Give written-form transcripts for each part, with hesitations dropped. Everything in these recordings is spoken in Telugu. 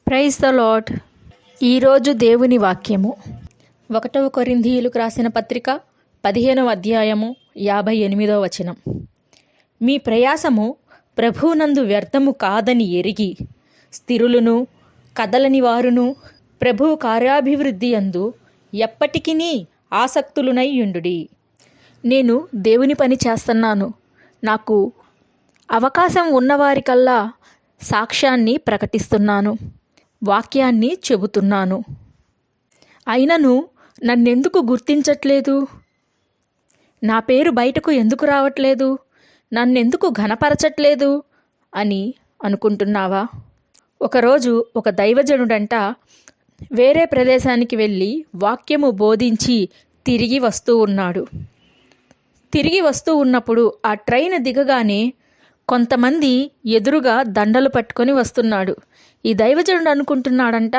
Praise the lord. ఈరోజు దేవుని వాక్యము 1 కొరింథీయులకు రాసిన పత్రిక 15వ అధ్యాయము 58వ వచనం. మీ ప్రయాసము ప్రభువునందు వ్యర్థము కాదని ఎరిగి స్థిరులను కదలని వారును ప్రభువు కార్యాభివృద్ధి యందు ఎప్పటికినీ ఆసక్తులునై యుండుడి. నేను దేవుని పని చేస్తున్నాను. నాకు అవకాశం ఉన్నవారికల్లా సాక్ష్యాన్ని ప్రకటిస్తున్నాను, వాక్యాన్ని చెబుతున్నాను. అయినను నన్నెందుకు గుర్తించట్లేదు? నా పేరు బయటకు ఎందుకు రావట్లేదు? నన్నెందుకు ఘనపరచట్లేదు అని అనుకుంటున్నావా? ఒకరోజు ఒక దైవజనుడంట వేరే ప్రదేశానికి వెళ్ళి వాక్యము బోధించి తిరిగి వస్తూ ఉన్నప్పుడు ఆ ట్రైన్ దిగగానే కొంతమంది ఎదురుగా దండలు పట్టుకొని వస్తున్నాడు. ఈ దైవజనుడు అనుకుంటున్నాడంట,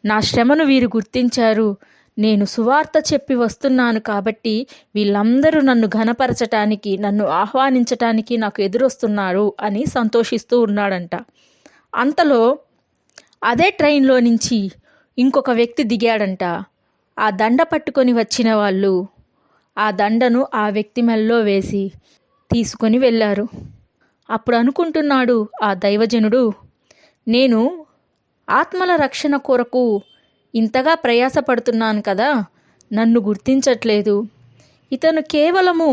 నా శ్రమను వీరు గుర్తించారు, నేను సువార్త చెప్పి వస్తున్నాను కాబట్టి వీళ్ళందరూ నన్ను ఘనపరచటానికి, నన్ను ఆహ్వానించటానికి నాకు ఎదురొస్తున్నారు అని సంతోషిస్తూ ఉన్నాడంట. అంతలో అదే ట్రైన్లో నుంచి ఇంకొక వ్యక్తి దిగాడంట. ఆ దండ పట్టుకొని వచ్చిన వాళ్ళు ఆ దండను ఆ వ్యక్తి మెల్లో వేసి తీసుకొని వెళ్ళారు. అప్పుడు అనుకుంటున్నాడు ఆ దైవజనుడు, నేను ఆత్మల రక్షణ కొరకు ఇంతగా ప్రయాసపడుతున్నాను కదా, నన్ను గుర్తించట్లేదు. ఇతను కేవలము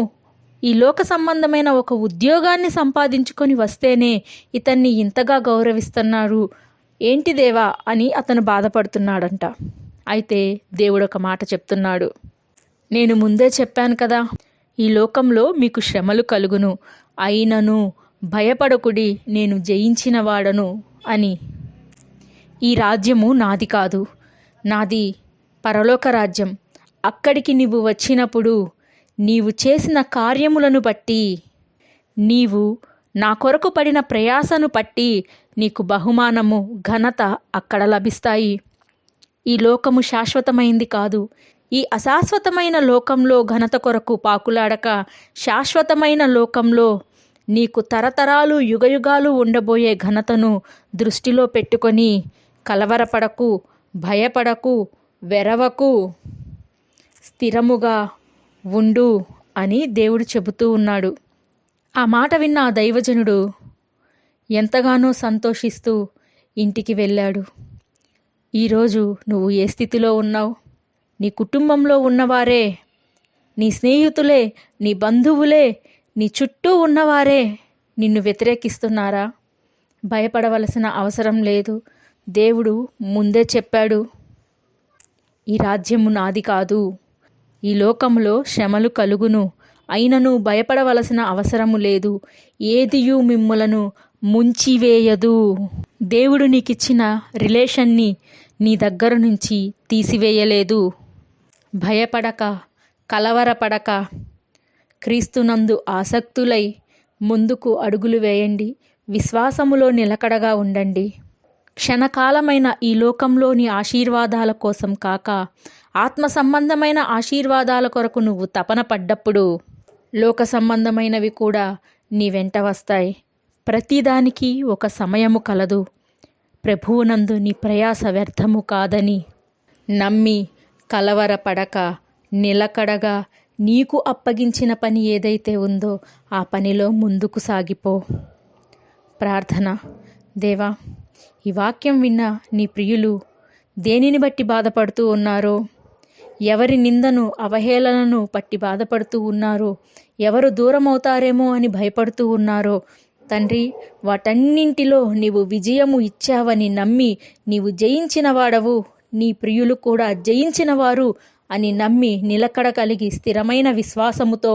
ఈ లోక సంబంధమైన ఒక ఉద్యోగాన్ని సంపాదించుకొని వస్తేనే ఇతన్ని ఇంతగా గౌరవిస్తున్నారు ఏంటి దేవా అని అతను బాధపడుతున్నాడంట. అయితే దేవుడు ఒక మాట చెప్తున్నాడు, నేను ముందే చెప్పాను కదా, ఈ లోకంలో మీకు శ్రమలు కలుగును, అయినను భయపడకుడి, నేను జయించిన వాడను అని. ఈ రాజ్యము నాది కాదు, నాది పరలోక రాజ్యం. అక్కడికి నీవు వచ్చినప్పుడు నీవు చేసిన కార్యములను బట్టి, నీవు నా కొరకు పడిన ప్రయాసను బట్టి నీకు బహుమానము, ఘనత అక్కడ లభిస్తాయి. ఈ లోకము శాశ్వతమైంది కాదు. ఈ అశాశ్వతమైన లోకంలో ఘనత కొరకు పాకులాడక శాశ్వతమైన లోకంలో నీకు తరతరాలు యుగయుగాలు ఉండబోయే ఘనతను దృష్టిలో పెట్టుకొని కలవరపడకు, భయపడకు, వెరవకు, స్థిరముగా ఉండు అని దేవుడు చెబుతూ ఉన్నాడు. ఆ మాట విన్న ఆ దైవజనుడు ఎంతగానో సంతోషిస్తూ ఇంటికి వెళ్ళాడు. ఈరోజు నువ్వు ఏ స్థితిలో ఉన్నావు? నీ కుటుంబంలో ఉన్నవారే, నీ స్నేహితులే, నీ బంధువులే, నీ చుట్టూ ఉన్నవారే నిన్ను వ్యతిరేకిస్తున్నారా? భయపడవలసిన అవసరం లేదు. దేవుడు ముందే చెప్పాడు, ఈ రాజ్యము నాది కాదు, ఈ లోకములో శ్రమలు కలుగును, అయినను భయపడవలసిన అవసరము లేదు, ఏదియు మిమ్ములను ముంచివేయదు. దేవుడు నీకిచ్చిన రిలేషన్ని నీ దగ్గర నుంచి తీసివేయలేదు. భయపడక, కలవరపడక, క్రీస్తునందు ఆసక్తులై ముందుకు అడుగులు వేయండి. విశ్వాసములో నిలకడగా ఉండండి. క్షణకాలమైన ఈ లోకంలోని ఆశీర్వాదాల కోసం కాక ఆత్మ సంబంధమైన ఆశీర్వాదాల కొరకు నువ్వు తపన పడ్డప్పుడు లోక సంబంధమైనవి కూడా నీ వెంట వస్తాయి. ప్రతిదానికి ఒక సమయము కలదు. ప్రభువునందు నీ ప్రయాస వ్యర్థము కాదని నమ్మి కలవరపడక నిలకడగా నీకు అప్పగించిన పని ఏదైతే ఉందో ఆ పనిలో ముందుకు సాగిపో. ప్రార్థన. దేవా, ఈ వాక్యం విన్న నీ ప్రియులు దేనిని బట్టి బాధపడుతూ ఉన్నారో, ఎవరి నిందను అవహేళనను పట్టి బాధపడుతూ ఉన్నారో, ఎవరు దూరం అవుతారేమో అని భయపడుతూ ఉన్నారో తండ్రి, వాటన్నింటిలో నీవు విజయము ఇచ్చావని నమ్మి నీవు జయించిన వాడవు, నీ ప్రియులు కూడా జయించిన వారు అని నమ్మి నిలకడ కలిగి స్థిరమైన విశ్వాసముతో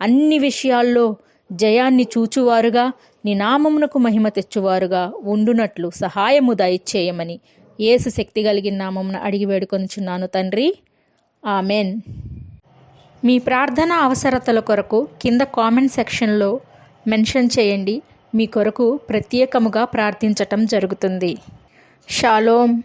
అన్ని విషయాల్లో జయాన్ని చూచువారుగా, నీ నామమునకు మహిమ తెచ్చువారుగా ఉండునట్లు సహాయము దయచేయమని యేసు శక్తి కలిగిన నామమున అడిగి వేడుకొనుచున్నాను తండ్రి, ఆమెన్. మీ ప్రార్థన అవసరతల కొరకు కింద కామెంట్ సెక్షన్లో మెన్షన్ చేయండి. మీ కొరకు ప్రత్యేకముగా ప్రార్థించటం జరుగుతుంది. షాలోమ్.